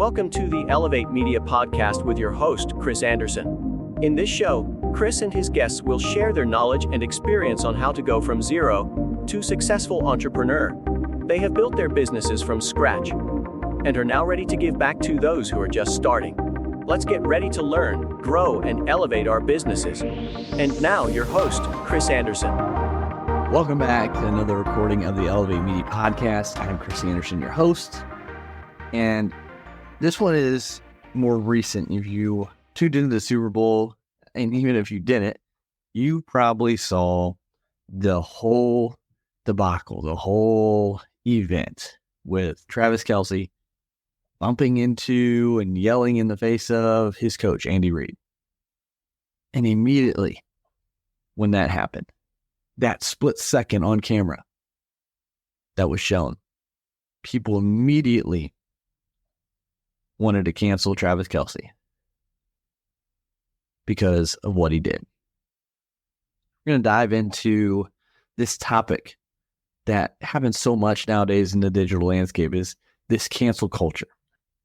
Welcome to the Elevate Media Podcast with your host, Chris Anderson. In this show, Chris and his guests will share their knowledge and experience on how to go from zero to successful entrepreneur. They have built their businesses from scratch and are now ready to give back to those who are just starting. Let's get ready to learn, grow, and elevate our businesses. And now, your host, Chris Anderson. Welcome back to another recording of the Elevate Media Podcast. I'm Chris Anderson, your host. And this one is more recent. If you tuned into the Super Bowl, and even if you didn't, you probably saw the whole debacle, the whole event with Travis Kelsey bumping into and yelling in the face of his coach, Andy Reid. And immediately when that happened, that split second on camera that was shown, people immediately wanted to cancel Travis Kelsey because of what he did. We're going to dive into this topic that happens so much nowadays in the digital landscape, is this cancel culture,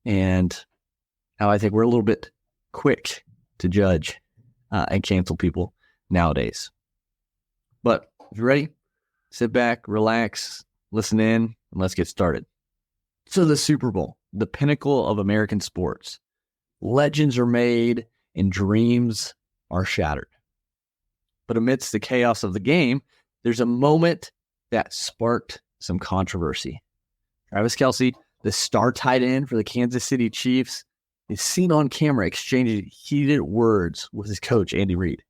and how I think we're a little bit quick to judge and cancel people nowadays. But if you're ready, sit back, relax, listen in, and let's get started. So the Super Bowl, the pinnacle of American sports. Legends are made and dreams are shattered. But amidst the chaos of the game, there's a moment that sparked some controversy. Travis Kelsey, the star tight end for the Kansas City Chiefs, is seen on camera exchanging heated words with his coach, Andy Reid.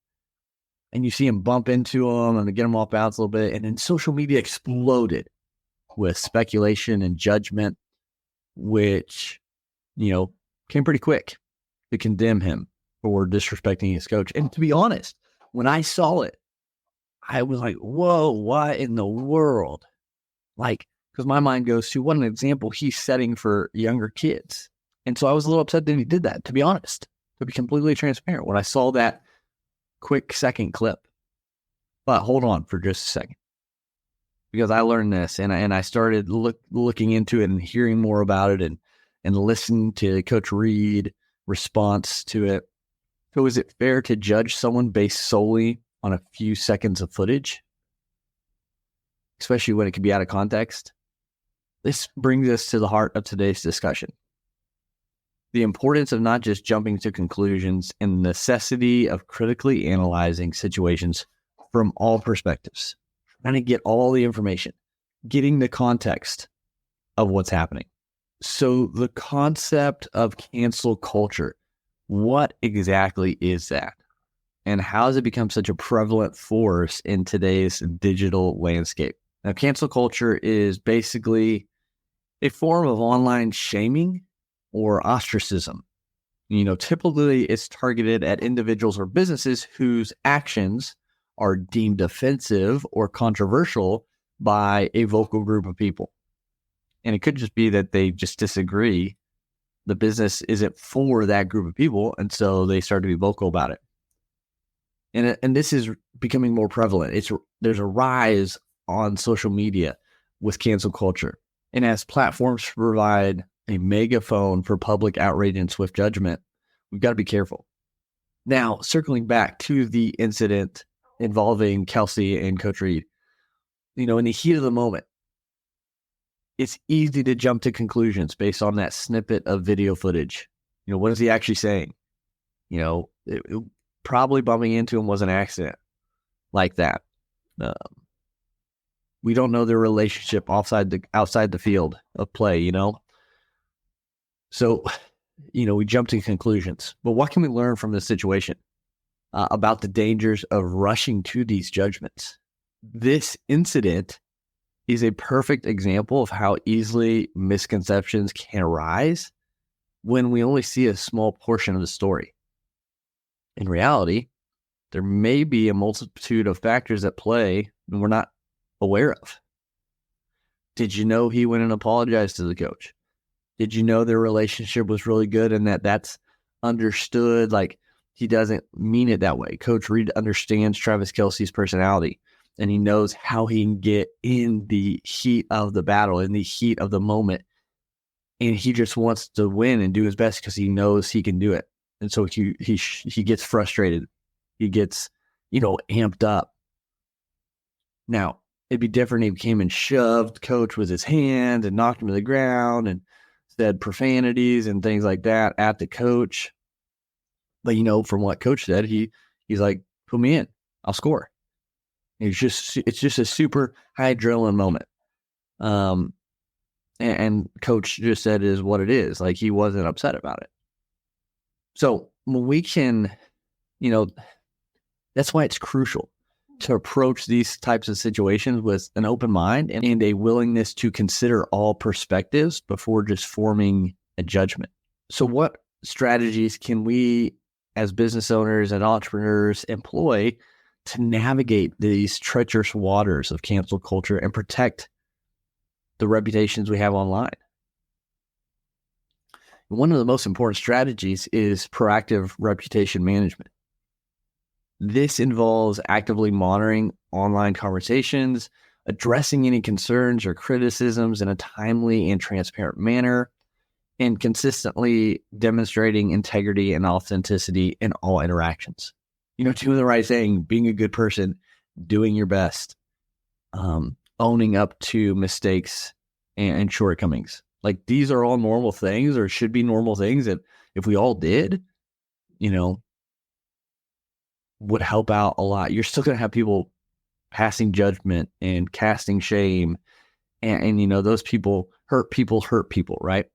And you see him bump into him and get him off balance a little bit. And then social media exploded with speculation and judgment, which, came pretty quick to condemn him for disrespecting his coach. And to be honest, when I saw it, I was like, whoa, what in the world? Because my mind goes to what an example he's setting for younger kids. And so I was a little upset that he did that, to be honest, to be completely transparent, when I saw that quick second clip. But hold on for just a second, because I learned this and I started looking into it and hearing more about it and listening to Coach Reid response to it. So is it fair to judge someone based solely on a few seconds of footage, especially when it can be out of context? This brings us to the heart of today's discussion: the importance of not just jumping to conclusions and the necessity of critically analyzing situations from all perspectives, trying to get all the information, getting the context of what's happening. So the concept of cancel culture, what exactly is that? And how has it become such a prevalent force in today's digital landscape? Now, cancel culture is basically a form of online shaming or ostracism. Typically it's targeted at individuals or businesses whose actions are deemed offensive or controversial by a vocal group of people. And it could just be that they just disagree. The business isn't for that group of people, and so they start to be vocal about it. And this is becoming more prevalent. There's a rise on social media with cancel culture. And as platforms provide a megaphone for public outrage and swift judgment, we've got to be careful. Now, circling back to the incident involving Kelsey and Coach Reid, in the heat of the moment, it's easy to jump to conclusions based on that snippet of video footage. What is he actually saying? Probably bumping into him was an accident like that. We don't know their relationship outside the field of play, So, we jump to conclusions. But what can we learn from this situation about the dangers of rushing to these judgments? This incident is a perfect example of how easily misconceptions can arise when we only see a small portion of the story. In reality, there may be a multitude of factors at play that we're not aware of. Did you know he went and apologized to the coach? Did you know their relationship was really good and that's understood? He doesn't mean it that way. Coach Reid understands Travis Kelsey's personality. and he knows how he can get in the heat of the battle, in the heat of the moment, and he just wants to win and do his best because he knows he can do it. And so he gets frustrated. He gets, amped up. Now, it'd be different if he came and shoved coach with his hand and knocked him to the ground and said profanities and things like that at the coach. But, from what coach said, he's like, put me in, I'll score. It's just a super high adrenaline moment. And coach just said it is what it is. Like, he wasn't upset about it. So when we can, that's why it's crucial to approach these types of situations with an open mind and a willingness to consider all perspectives before just forming a judgment. So what strategies can we as business owners and entrepreneurs employ to navigate these treacherous waters of cancel culture and protect the reputations we have online? One of the most important strategies is proactive reputation management. This involves actively monitoring online conversations, addressing any concerns or criticisms in a timely and transparent manner, and consistently demonstrating integrity and authenticity in all interactions. Doing the right thing, being a good person, doing your best, owning up to mistakes and shortcomings. Like, these are all normal things, or should be normal things, that if we all did, would help out a lot. You're still going to have people passing judgment and casting shame. And those people hurt people, right?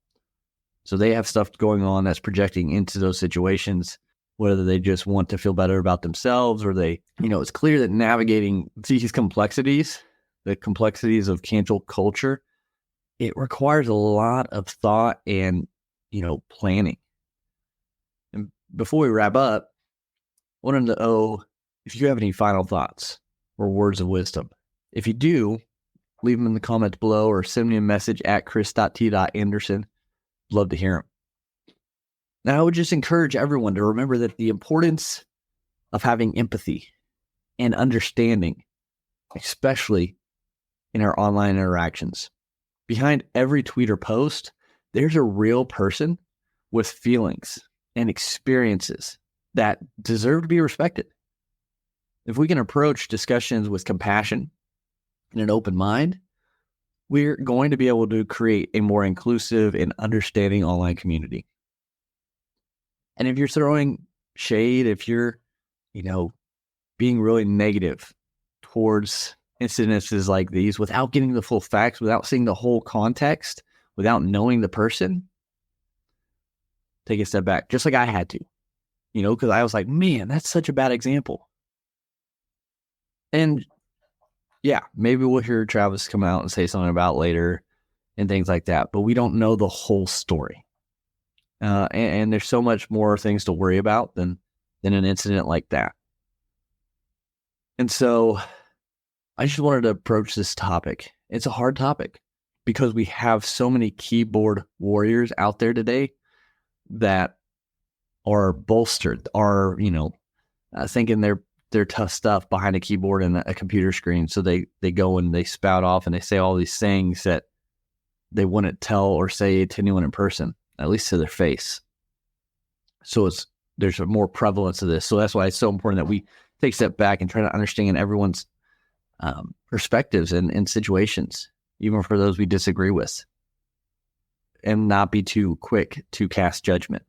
So they have stuff going on that's projecting into those situations, whether they just want to feel better about themselves or they, it's clear that navigating these complexities, the complexities of cancel culture, it requires a lot of thought and, planning. And before we wrap up, I wanted to know if you have any final thoughts or words of wisdom. If you do, leave them in the comments below or send me a message at chris.t.anderson. Love to hear them. Now, I would just encourage everyone to remember that the importance of having empathy and understanding, especially in our online interactions. Behind every tweet or post, there's a real person with feelings and experiences that deserve to be respected. If we can approach discussions with compassion and an open mind, we're going to be able to create a more inclusive and understanding online community. And if you're throwing shade, if you're, being really negative towards incidences like these without getting the full facts, without seeing the whole context, without knowing the person, take a step back, just like I had to, because I was like, man, that's such a bad example. And yeah, maybe we'll hear Travis come out and say something about later and things like that, but we don't know the whole story. And there's so much more things to worry about than an incident like that. And so I just wanted to approach this topic. It's a hard topic because we have so many keyboard warriors out there today that are bolstered, are, thinking they're tough stuff behind a keyboard and a computer screen. So they go and they spout off and they say all these things that they wouldn't tell or say to anyone in person, at least to their face. So there's a more prevalence of this. So that's why it's so important that we take a step back and try to understand everyone's perspectives and situations, even for those we disagree with, and not be too quick to cast judgment.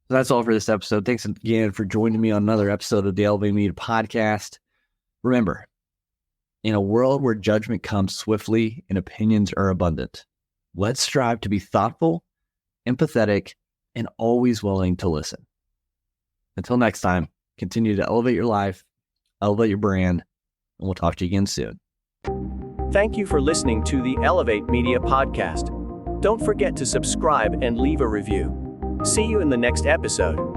So that's all for this episode. Thanks again for joining me on another episode of the Elevate Media Podcast. Remember, in a world where judgment comes swiftly and opinions are abundant, let's strive to be thoughtful, empathetic, and always willing to listen. Until next time, continue to elevate your life, elevate your brand, and we'll talk to you again soon. Thank you for listening to the Elevate Media Podcast. Don't forget to subscribe and leave a review. See you in the next episode.